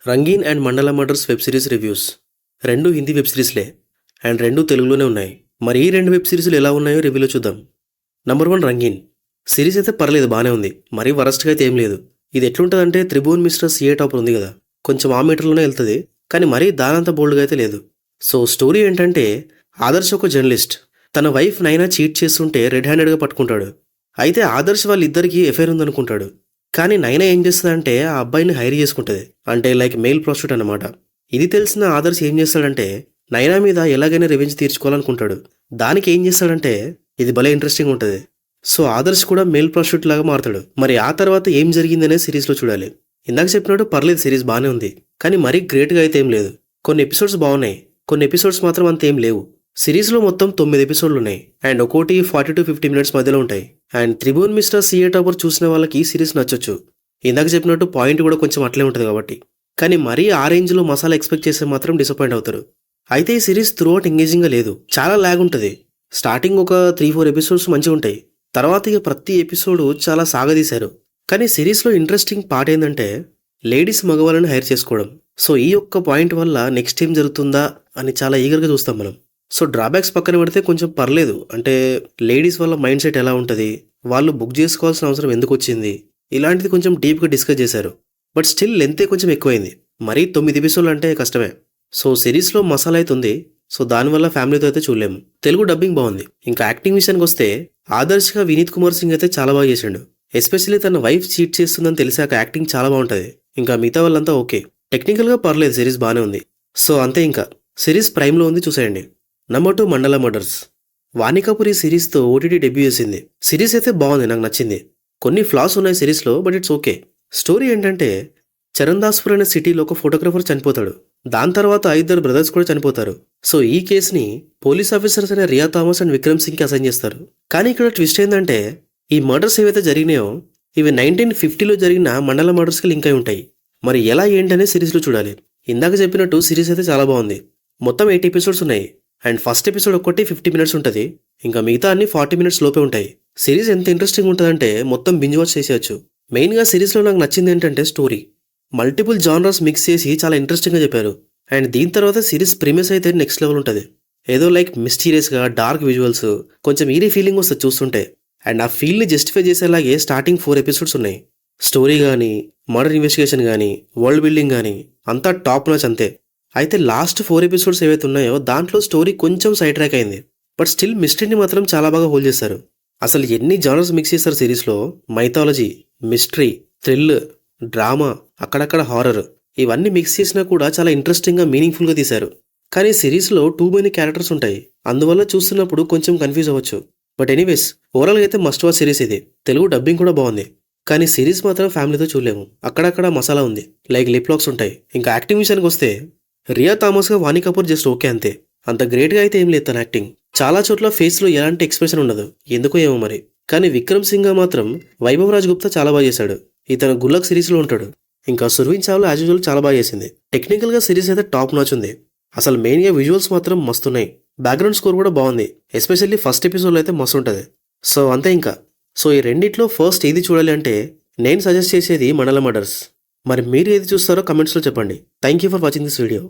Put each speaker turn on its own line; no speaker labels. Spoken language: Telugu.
రంగీన్ అండ్ మండల మర్డర్స్ వెబ్ సిరీస్ రివ్యూస్. రెండు హిందీ వెబ్ సిరీస్లే అండ్ రెండు తెలుగులోనే ఉన్నాయి. మరి ఈ రెండు వెబ్ సిరీస్లు ఎలా ఉన్నాయో రివ్యూలో చూద్దాం. నంబర్ 1 రంగీన్. సిరీస్ అయితే పర్లేదు, బాగానే ఉంది, మరీ వరస్ట్గా అయితే ఏం లేదు. ఇది ఎట్లుంటుందంటే త్రిభువన్ మిశ్రా సీఏ టాపర్ ఉంది కదా, కొంచెం ఆ మీటర్లోనే వెళ్తుంది, కానీ మరీ దానంత బోల్డ్గా అయితే లేదు. సో స్టోరీ ఏంటంటే, ఆదర్శ్ ఒక జర్నలిస్ట్, తన వైఫ్ నైనా చీట్ చేస్తుంటే రెడ్ హ్యాండెడ్గా పట్టుకుంటాడు. అయితే ఆదర్శ్ వాళ్ళిద్దరికీ ఎఫైర్ ఉందనుకుంటాడు, కానీ నైనా ఏం చేస్తుందంటే ఆ అబ్బాయిని హైర్ చేసుకుంటుంది, అంటే లైక్ మెయిల్ ప్రాస్టిట్యూట్ అన్నమాట. ఇది తెలిసిన ఆదర్శ్ ఏం చేస్తాడంటే నైనా మీద ఎలాగైనా రివెంజ్ తీర్చుకోవాలనుకుంటాడు. దానికి ఏం చేస్తాడంటే, ఇది భలే ఇంట్రెస్టింగ్ ఉంటుంది. సో ఆదర్శ్ కూడా మెయిల్ ప్రాస్టిట్యూట్ లాగా మారుతాడు. మరి ఆ తర్వాత ఏం జరిగిందనే సిరీస్లో చూడాలి. ఇందాక చెప్పినట్టు పర్లేదు, సిరీస్ బాగానే ఉంది, కానీ మరీ గ్రేట్గా అయితే ఏం లేదు. కొన్ని ఎపిసోడ్స్ బాగున్నాయి, కొన్ని ఎపిసోడ్స్ మాత్రం అంతేం లేవు. సిరీస్లో మొత్తం 9 ఎపిసోడ్లు ఉన్నాయి అండ్ ఒక్కోటి 40 to 50 మినిట్స్ మధ్యలో ఉంటాయి. And Tribhuvan Mishra CA topper చూసిన వాళ్ళకి ఈ సిరీస్ నచ్చొచ్చు. ఇందాక చెప్పినట్టు పాయింట్ కూడా కొంచెం అట్లే ఉంటుంది కాబట్టి. కానీ మరీ ఆ రేంజ్లో మసాలా ఎక్స్పెక్ట్ చేస్తే మాత్రం డిసప్పాయింట్ అవుతారు. అయితే ఈ సిరీస్ త్రూఅవుట్ ఎంగేజింగ్గా లేదు, చాలా ల్యాగ్ ఉంటుంది. స్టార్టింగ్ ఒక 3-4 ఎపిసోడ్స్ మంచిగా ఉంటాయి, తర్వాత ఇక ప్రతి ఎపిసోడ్ చాలా సాగదీశారు. కానీ సిరీస్లో ఇంట్రెస్టింగ్ పార్ట్ ఏంటంటే లేడీస్ మగవాళ్ళని హైర్ చేసుకోవడం. సో ఈ ఒక్క పాయింట్ వల్ల నెక్స్ట్ ఏం జరుగుతుందా అని చాలా ఈగర్గా చూస్తాం మనం. సో డ్రాబ్యాక్స్ పక్కన పెడితే కొంచెం పర్లేదు, అంటే లేడీస్ వల్ల మైండ్ సెట్ ఎలా ఉంటుంది, వాళ్ళు బుక్ చేసుకోవాల్సిన అవసరం ఎందుకు వచ్చింది, ఇలాంటిది కొంచెం డీప్గా డిస్కస్ చేశారు. బట్ స్టిల్ లెంతే కొంచెం ఎక్కువైంది, మరీ 9 ఎపిసోడ్లు అంటే కష్టమే. సో సిరీస్లో మసాలా అయితే ఉంది, సో దానివల్ల ఫ్యామిలీతో అయితే చూడలేము. తెలుగు డబ్బింగ్ బాగుంది. ఇంకా యాక్టింగ్ విషయానికి వస్తే ఆదర్శ్గా వినీత్ కుమార్ సింగ్ అయితే చాలా బాగా చేశాడు. ఎస్పెషల్లీ తన వైఫ్ చీట్ చేస్తుందని తెలిసాక యాక్టింగ్ చాలా బాగుంటుంది. ఇంకా మిగతా వాళ్ళంతా ఓకే. టెక్నికల్గా పర్లేదు, సిరీస్ బాగానే ఉంది. సో అంతే, ఇంకా సిరీస్ ప్రైమ్లో ఉంది, చూసేయండి. నంబర్ 2 మండల మర్డర్స్. వాణి కపూర్ ఈ సిరీస్తో ఓటీటీ డెబ్యూ చేసింది. సిరీస్ అయితే బాగుంది, నాకు నచ్చింది. కొన్ని ఫ్లాస్ ఉన్నాయి సిరీస్లో, బట్ ఇట్స్ ఓకే. స్టోరీ ఏంటంటే, చరణ్దాస్పూర్ అనే సిటీలో ఒక ఫోటోగ్రఫర్ చనిపోతాడు. దాని తర్వాత 2 బ్రదర్స్ కూడా చనిపోతారు. సో ఈ కేసుని పోలీస్ ఆఫీసర్స్ అయిన రియా థామస్ అండ్ విక్రమ్ సింగ్కి అసైన్ చేస్తారు. కానీ ఇక్కడ ట్విస్ట్ ఏంటంటే, ఈ మర్డర్స్ ఏవైతే జరిగినాయో ఇవి 1950లో జరిగిన మండల మర్డర్స్కి లింక్ అయి ఉంటాయి. మరి ఎలా ఏంటనే సిరీస్లో చూడాలి. ఇందాక చెప్పినట్టు సిరీస్ అయితే చాలా బాగుంది. మొత్తం 8 ఎపిసోడ్స్ ఉన్నాయి అండ్ ఫస్ట్ ఎపిసోడ్ ఒక్కటి 50 మినిట్స్ ఉంటుంది, ఇంకా మిగతా అన్ని 40 మినిట్స్ లోపే ఉంటాయి. సిరీస్ ఎంత ఇంట్రెస్టింగ్ ఉంటుందంటే మొత్తం బింజ్ వాచ్ చేసేయచ్చు. మెయిన్గా సిరీస్లో నాకు నచ్చింది ఏంటంటే స్టోరీ. మల్టిపుల్ జానర్స్ మిక్స్ చేసి చాలా ఇంట్రెస్టింగ్గా చెప్పారు. అండ్ దీని తర్వాత సిరీస్ ప్రీమియస్ అయితే నెక్స్ట్ లెవెల్ ఉంటుంది. ఏదో లైక్ మిస్టీరియస్గా డార్క్ విజువల్స్, కొంచెం ఈరీ ఫీలింగ్ వస్తుంది చూస్తుంటే. అండ్ ఆ ఫీల్ని జస్టిఫై చేసేలాగే స్టార్టింగ్ 4 ఎపిసోడ్స్ ఉన్నాయి. స్టోరీ కానీ, మర్డర్ ఇన్వెస్టిగేషన్ కానీ, వరల్డ్ బిల్డింగ్ కానీ అంతా టాప్ నాచ్ అంతే. అయితే లాస్ట్ 4 ఎపిసోడ్స్ ఏవైతే ఉన్నాయో దాంట్లో స్టోరీ కొంచెం సైడ్ ట్రాక్ అయింది, బట్ స్టిల్ మిస్టరీని మాత్రం చాలా బాగా హోల్డ్ చేశారు. అసలు ఎన్ని జానర్స్ మిక్స్ చేస్తారు సిరీస్లో. మైథాలజీ, మిస్టరీ, థ్రిల్, డ్రామా, అక్కడక్కడ హారర్, ఇవన్నీ మిక్స్ చేసినా కూడా చాలా ఇంట్రెస్టింగ్గా మీనింగ్ఫుల్గా తీశారు. కానీ సిరీస్లో 2 many క్యారెక్టర్స్ ఉంటాయి, అందువల్ల చూస్తున్నప్పుడు కొంచెం కన్ఫ్యూజ్ అవ్వచ్చు. బట్ ఎనీవేస్, ఓవరాల్గా అయితే మస్ట్ వాచ్ సిరీస్ ఇది. తెలుగు డబ్బింగ్ కూడా బాగుంది, కానీ సిరీస్ మాత్రం ఫ్యామిలీతో చూడలేము. అక్కడక్కడ మసాలా ఉంది, లైక్ లిప్ లాక్స్ ఉంటాయి. ఇంకా యాక్టింగ్ విషయానికి వస్తే రియా థామస్గా వాణి కపూర్ జస్ట్ ఓకే అంతే, అంత గ్రేట్గా అయితే ఏం లేదు తన యాక్టింగ్. చాలా చోట్ల ఫేస్లో ఎలాంటి ఎక్స్ప్రెషన్ ఉండదు, ఎందుకో ఏమో మరి. కానీ విక్రమ్ సింగ్గా మాత్రం వైభవ్ రాజ్ గుప్తా చాలా బాగా చేశాడు. ఇతను గుల్లక్ సిరీస్లో ఉంటాడు. ఇంకా సుర్వీన్ చావ్లా యాజ్ యూజువల్ చాలా బాగా చేసింది. టెక్నికల్గా సిరీస్ అయితే టాప్ నాచ్ ఉంది. అసలు మెయిన్గా విజువల్స్ మాత్రం మస్తున్నాయి. బ్యాక్గ్రౌండ్ స్కోర్ కూడా బాగుంది, ఎస్పెషల్లీ ఫస్ట్ ఎపిసోడ్లో అయితే మస్తు ఉంటుంది. సో అంతే ఇంకా. సో ఈ రెండిట్లో ఫస్ట్ ఏది చూడాలి అంటే నేను సజెస్ట్ చేసేది మండల మర్డర్స్. మరి మీరు ఏది చూస్తారో కమెంట్స్లో చెప్పండి. Thank you for watching this video.